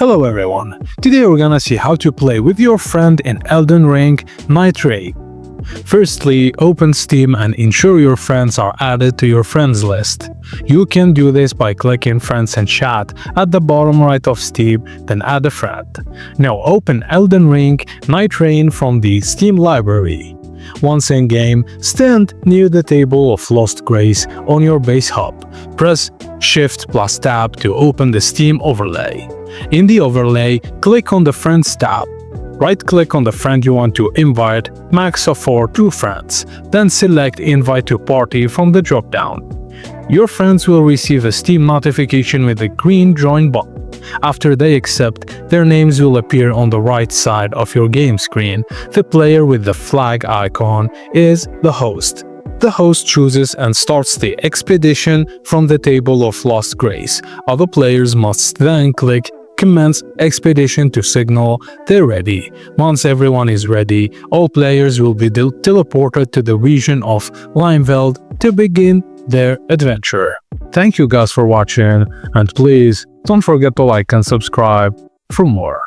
Hello everyone, today we're gonna see how to play with your friend in Elden Ring Nightreign. Firstly, open Steam and ensure your friends are added to your friends list. You can do this by clicking Friends and Chat at the bottom right of Steam, then add a friend. Now open Elden Ring Nightreign from the Steam library. Once in-game, stand near the Table of Lost Grace on your base hub. Press Shift plus Tab to open the Steam overlay. In the overlay, click on the Friends tab. Right-click on the friend you want to invite, max of 2 friends, then select Invite to Party from the drop-down. Your friends will receive a Steam notification with a green Join button. After they accept, their names will appear on the right side of your game screen. The player with the flag icon is the host. The host chooses and starts the expedition from the Table of Lost Grace. Other players must then click Commence Expedition to signal they're ready. Once everyone is ready, all players will be teleported to the region of Limeveld to begin their adventure. Thank you guys for watching, and please don't forget to like and subscribe for more.